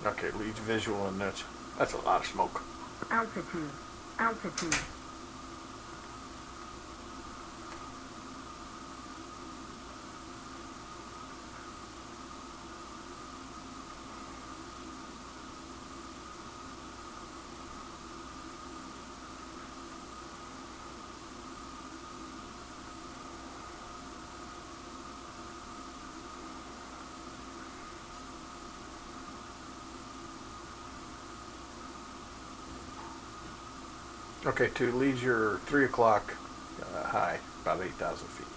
Okay, leads visual and that's a lot of smoke. Altitude. Altitude. Okay, to leads your 3 o'clock high, about 8,000 feet.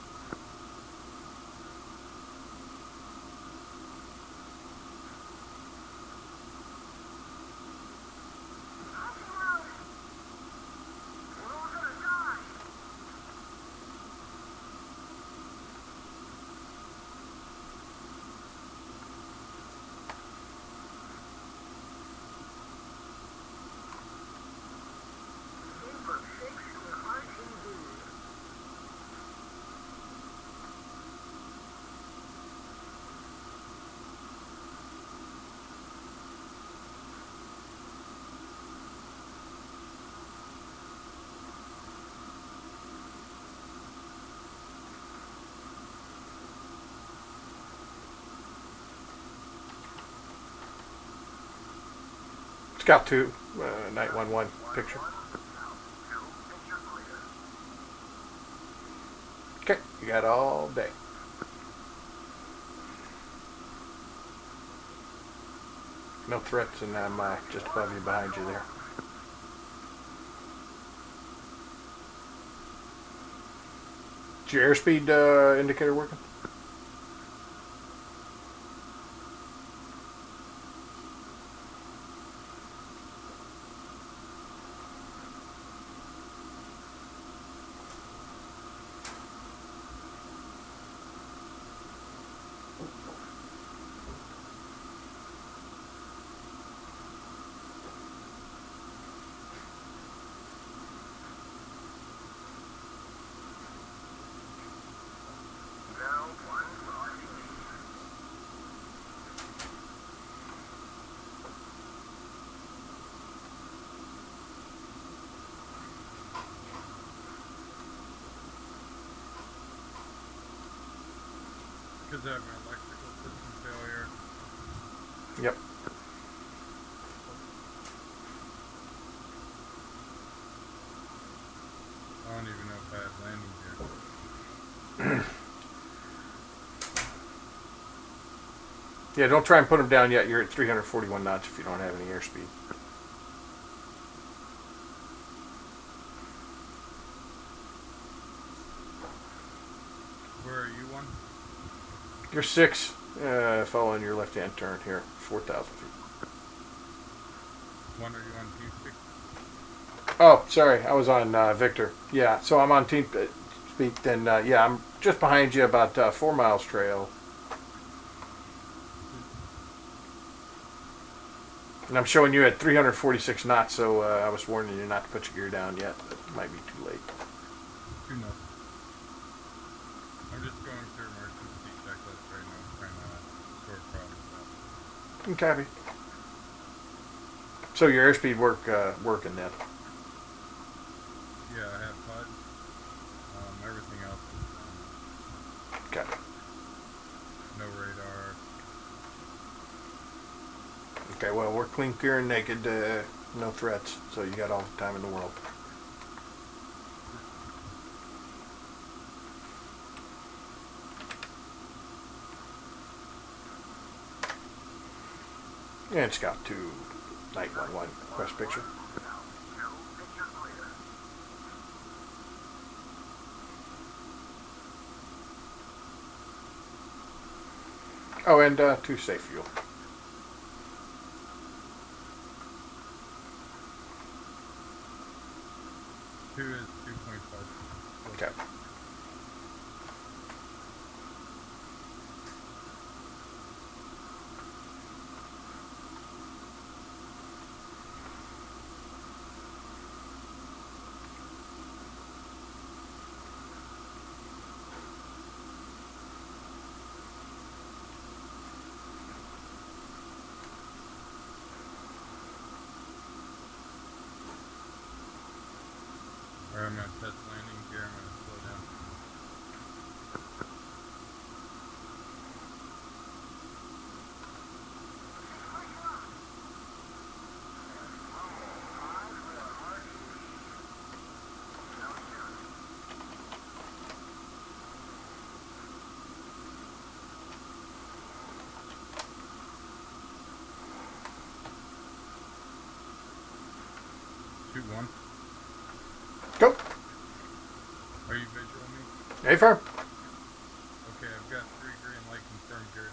Scout 2, Night 1-1 picture. Okay, you got all day. No threats, and I'm just above you, behind you there. Is your airspeed indicator working? Because I have an electrical system failure. Yep. I don't even know if I have landing gear. Yeah, don't try and put them down yet. You're at 341 knots if you don't have any airspeed. Where are you one? You're 6, following your left-hand turn here, 4,000 feet. One are you on Teamspeak? Oh, sorry, I was on Victor. Yeah, so I'm on Team Speak. Then, yeah, I'm just behind you, about 4 miles trail. And I'm showing you at 346 knots, so I was warning you not to put your gear down yet. But it might be too late. 2 knots. I'm just going through emergency checklist right now, trying to sort problems out. Copy. So your airspeed working then? Yeah, I have HUD. Everything else is Okay. no radar. Okay, well, we're clean, clear, and naked. No threats. So you got all the time in the world. And Scout 2, Night 1-1, quest picture. Oh, and 2 safe fuel. Two is 2.5. Okay. Alright, I'm gonna test landing gear. I'm gonna slow down. Shoot one. Go. Are you visual me? Hey, firm. Okay, I've got 3 green light confirmed gear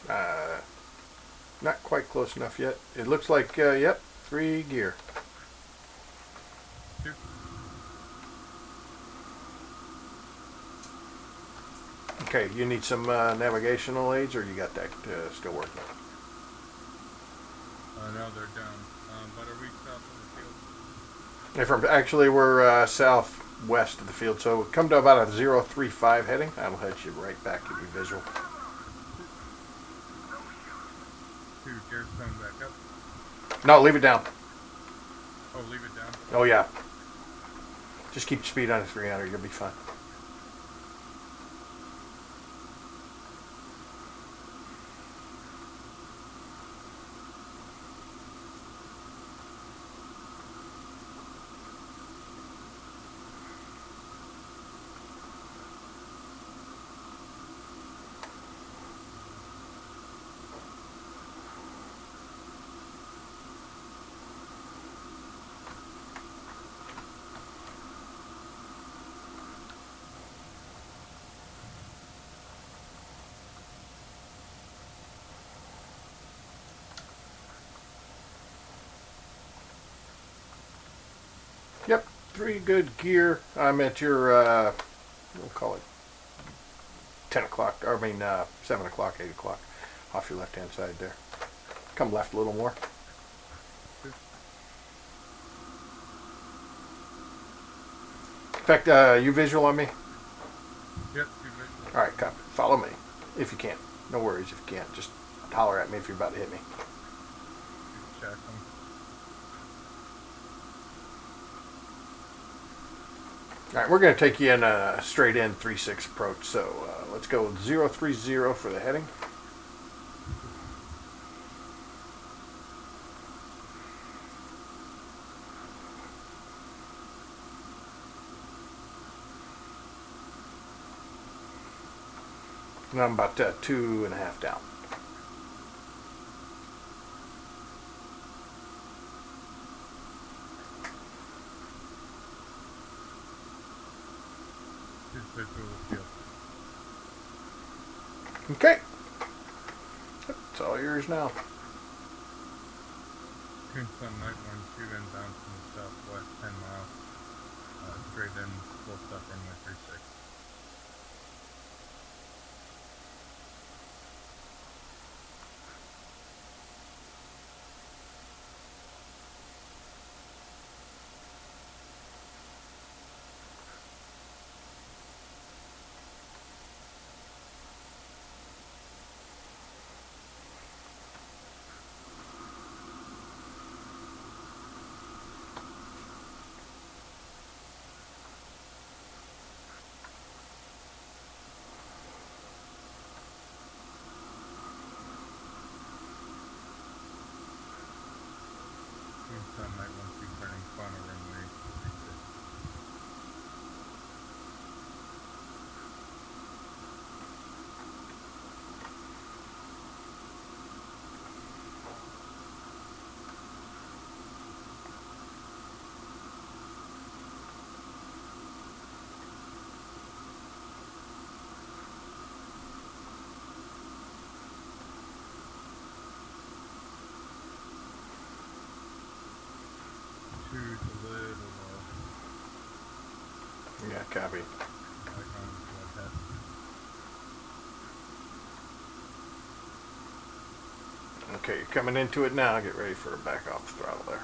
now. Not quite close enough yet. It looks like, yep, 3 gear. 2. Okay, you need some navigational aids, or you got that still working? No, they're down. But are we south of the field? Hey, firm. Actually, we're southwest of the field, so come to about a 035 heading. That'll head you right back to be visual. 2, gear's coming back up. No, leave it down. Oh, leave it down. Oh, yeah. Just keep the speed under 300. You'll be fine. Yep, 3 good gear. I'm at your, we'll call it 10 o'clock, or 7 o'clock, 8 o'clock, off your left-hand side there. Come left a little more. In fact, you visual on me? Yep, 2 visual. All right, copy. Follow me, if you can. No worries if you can't. Just holler at me if you're about to hit me. Check them. All right, we're going to take you in a straight in 3-6 approach. So let's go 030 for the heading. And I'm about 2.5 down. Okay. It's all yours now. Tombstone Night 1-2 inbound from the southwest 10 miles. Straight in, full stop runway 36. Tombstone Night 1-2 turning final runway 36. Two's a little low. Yeah, copy. Like on the head. Okay, you're coming into it now. Get ready for a back off the throttle there.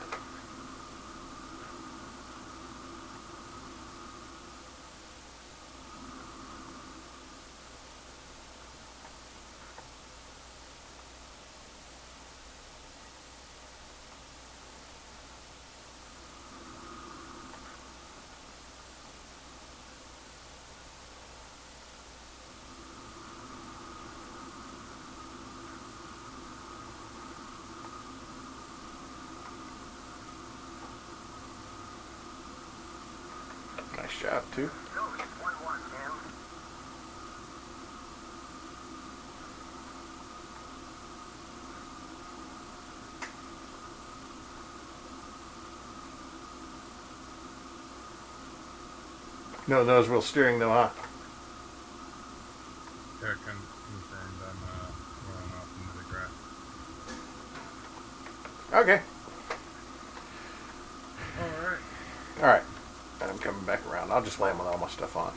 shot too. No nose wheel steering though, huh? They're concerned I'm rolling off into the grass. Okay. Alright. Alright. I'm coming back around. I'll just land with all my stuff on.